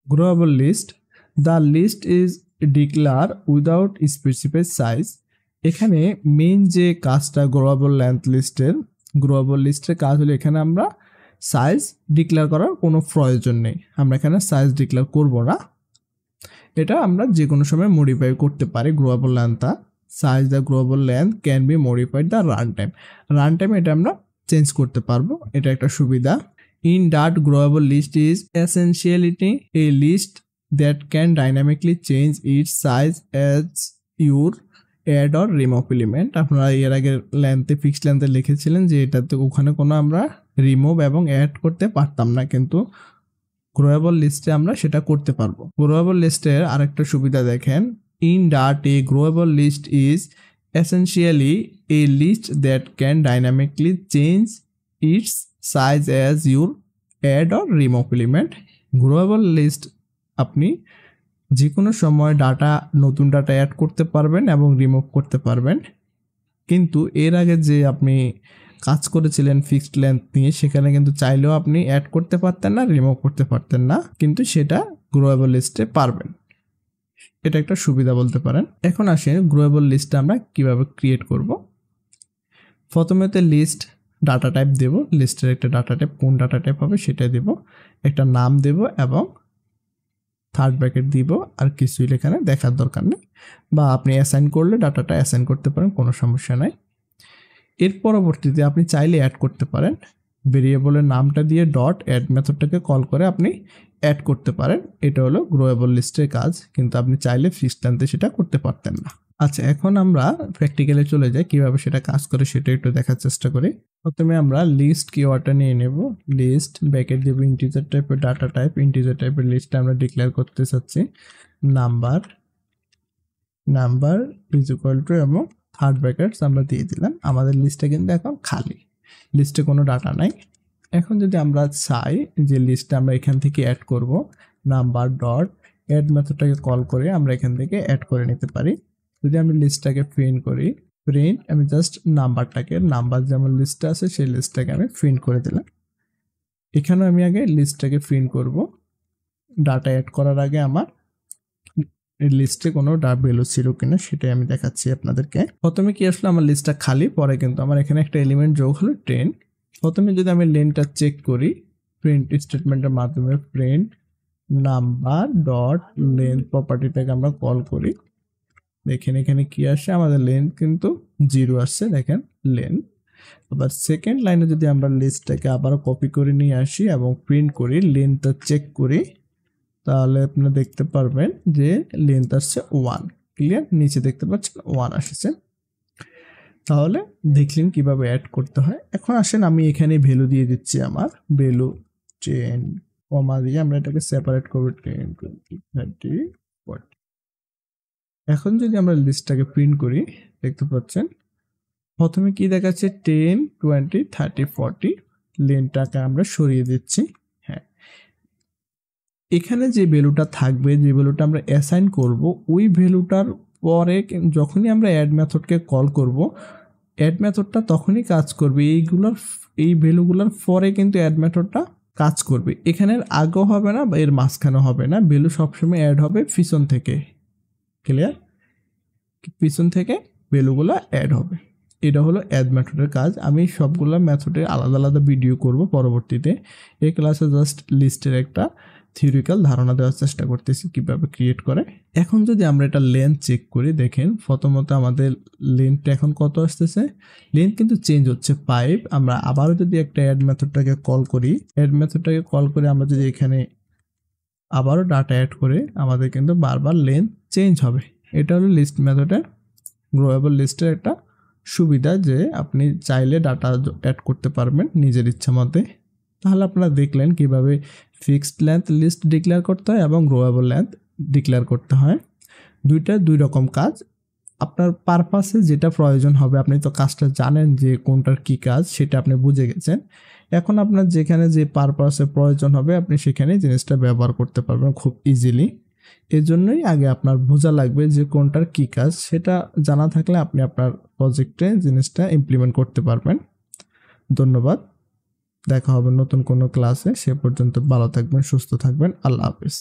Growable list. The list is declared without specified size. এখানে main যে কাজটা গ্রোয়াবল লিস্টের কাজ হলো এখানে আমরা সাইজ ডিক্লেয়ার করার কোনো প্রয়োজন নেই। আমরা এখানে সাইজ ডিক্লেয়ার করব না, এটা আমরা যে কোনো সময় মডিফাই করতে পারি। গ্রোয়াবল লেন্থটা size the growable length can be modified the run time এটা আমরা চেঞ্জ করতে পারবো, এটা একটা সুবিধা। In that growable list is essentially a list that can dynamically change its size as your add or remove element. আপনারা এর আগে ফিক্সড লেন্থে লিখেছিলেন যে এটাতে ওখানে কোনো আমরা রিমুভ এবং অ্যাড করতে পারতাম না, কিন্তু গ্রোয়াবল লিস্টে আমরা সেটা করতে পারবো। গ্রোয়াবল লিস্টের আরেকটা সুবিধা দেখেন, in that a growable list is essentially a list that can dynamically change its size as your add or remove element. Growable list আপনি যে কোনো সময় নতুন ডাটা অ্যাড করতে পারবেন এবং রিমুভ করতে পারবেন, কিন্তু এর আগে যে আপনি কাজ করেছিলেন ফিক্সড লেন্থ নিয়ে সেখানে কিন্তু চাইলেও আপনি অ্যাড করতে পারতেন না, রিমুভ করতে পারতেন না, কিন্তু সেটা গ্রোয়াবল লিস্টে পারবেন। এটা একটা সুবিধা বলতে পারেন। এখন আসেন গ্রোয়াবল লিস্টটা আমরা কিভাবে ক্রিয়েট করব। প্রথমেতে লিস্ট ডাটা টাইপ দেব, লিস্টের একটা ডাটা টাইপ, কোন ডাটা টাইপ হবে সেটা দেব, একটা নাম দেব এবং থার্ড ব্র্যাকেট দিব, আর কিছুই এখানে দেখার দরকার নেই, বা আপনি অ্যাসাইন করলে ডাটাটা অ্যাসাইন করতে পারেন, কোনো সমস্যা নাই। এর পরবর্তীতে আপনি চাইলে অ্যাড করতে পারেন, ভেরিয়েবলের নামটা দিয়ে ডট অ্যাড মেথডটাকে কল করে আপনি অ্যাড করতে পারেন। এটা হলো গ্রোয়াবল লিস্টের কাজ, কিন্তু আপনি চাইলে ফিক্সড লেন্থে সেটা করতে পারতেন না। আচ্ছা, এখন আমরা প্র্যাকটিক্যালে চলে যাই, কিভাবে সেটা কাজ করে সেটা একটু দেখার চেষ্টা করি। প্রথমে আমরা লিস্ট কিওয়ার্ডটা নিয়ে নেব, লিস্ট ব্র্যাকেট দেব ইন্টিজার টাইপের ডাটা টাইপ, ইন্টিজার টাইপের লিস্টটা আমরা ডিক্লেয়ার করতে চাচ্ছি নাম্বার ইজ ইকুয়াল টু এবং থার্ড ব্র্যাকেটস আমরা দিয়ে দিলাম। আমাদের লিস্টটা কিন্তু এখন খালি, লিস্টে কোনো ডাটা নাই। এখন যদি আমরা চাই যে লিস্টটা আমরা এখান থেকে অ্যাড করব, নাম্বার ডট অ্যাড মেথডটাকে কল করে আমরা এখান থেকে অ্যাড করে নিতে পারি। যদি আমি লিস্টটাকে প্রিন্ট করি, আমি জাস্ট নাম্বার যেমন লিস্টে আছে সেই লিস্টটাকে আমি প্রিন্ট করে দিলাম। এখানেও আমি আগে লিস্টটাকে প্রিন্ট করব, ডাটা অ্যাড করার আগে আমার লিস্টে কোনো ভ্যালু ছিল কিনা সেটাই আমি দেখাচ্ছি আপনাদেরকে। প্রথমে কি আসলে আমার লিস্টটা খালি, পরে কিন্তু আমার এখানে একটা এলিমেন্ট যোগ হলো 10। প্রথমে যদি আমি লেনটা চেক করি, প্রিন্ট স্টেটমেন্টের মাধ্যমে প্রিন্ট নাম্বার ডট লেন্থ প্রপার্টিটাকে আমরা কল করি, দেখেন এখানে কি আসে, আমাদের লেন্থ কিন্তু 0 আসছে, দেখেন লেন্থ। আবার সেকেন্ড লাইনে যদি আমরা লিস্টটাকে আবারও কপি করে নিয়ে আসি এবং প্রিন্ট করি, লেন্থটা চেক করি, তাহলে আপনারা দেখতে পারবেন যে লেন্থ আসছে 1। ক্লিয়ার, নিচে দেখতে পাচ্ছেন 1 আসছে। তাহলে দেখলেন কিভাবে অ্যাড করতে হয়। এখন আসেন আমি এখানে ভ্যালু দিয়ে দিচ্ছি, আমার ভ্যালু 10 কমা দিয়ে আমরা এটাকে সেপারেট করব 10 20 30 40। এখন যদি আমরা লিস্টটাকে প্রিন্ট করি, দেখতে পাচ্ছেন প্রথমে কি দেখাচ্ছে 10 20 30 40, লেনটাকে আমরা সরিয়ে দিচ্ছি। হ্যাঁ, এখানে যে ভ্যালুটা থাকবে, যে ভ্যালুটা আমরা অ্যাসাইন করব, ওই ভ্যালুটার পরে যখনই আমরা অ্যাড মেথডকে কল করব, অ্যাড মেথডটা তখনই কাজ করবে, এই ভ্যালুগুলোর পরে কিন্তু অ্যাড মেথডটা কাজ করবে। এখানের আগেও হবে না বা এর মাঝখানেও হবে না, ভ্যালু সবসময় অ্যাড হবে পিছন থেকে। ক্লিয়ার, পিছন থেকে ভ্যালুগুলো অ্যাড হবে। এটা হলো অ্যাড মেথডের কাজ। আমি সবগুলো মেথডের আলাদা আলাদা ভিডিও করব পরবর্তীতে। এই ক্লাসে জাস্ট লিস্টের একটা থিওরিক্যাল ধারণা দেওয়ার চেষ্টা করতেছি কিভাবে ক্রিয়েট করে। এখন যদি আমরা এটা লেন্থ চেক করি, দেখেন প্রথমত আমাদের লেন্থটা এখন কত আসতেছে, লেন্থ কিন্তু চেঞ্জ হচ্ছে 5। আমরা আবারও যদি একটা অ্যাড মেথডটাকে কল করি, আমরা যদি এখানে আবারও ডাটা অ্যাড করে, আমাদের কিন্তু বারবার লেন্থ চেঞ্জ হবে। এটা হলো লিস্ট মেথডের, গ্রোয়াবল লিস্টের একটা সুবিধা, যে আপনি চাইলে ডাটা অ্যাড করতে পারবেন নিজের ইচ্ছা মতে। তাহলে আপনারা দেখলেন কিভাবে ফিক্সড লেন্থ লিস্ট ডিক্লেয়ার করতে হয় এবং গ্রোয়াবল লেন্থ ডিক্লেয়ার করতে হয়। দুই রকম কাজ, আপনার পারপাসে যেটা প্রয়োজন হবে, আপনি তো কাজটা জানেন যে কোনটার কি কাজ, সেটা আপনি বুঝে গেছেন। এখন আপনার যেখানে যে পারপাসে প্রয়োজন হবে আপনি সেখানে জিনিসটা ব্যবহার করতে পারবেন খুব ইজিলি। এর জন্যই আগে আপনার বোঝা লাগবে যে কোনটার কি কাজ, সেটা জানা থাকলে আপনি আপনার প্রজেক্টে জিনিসটা ইমপ্লিমেন্ট করতে পারবেন। ধন্যবাদ। দেখা হবে নতুন কোনো ক্লাসে। সে পর্যন্ত ভালো থাকবেন, সুস্থ থাকবেন। আল্লাহ হাফেজ।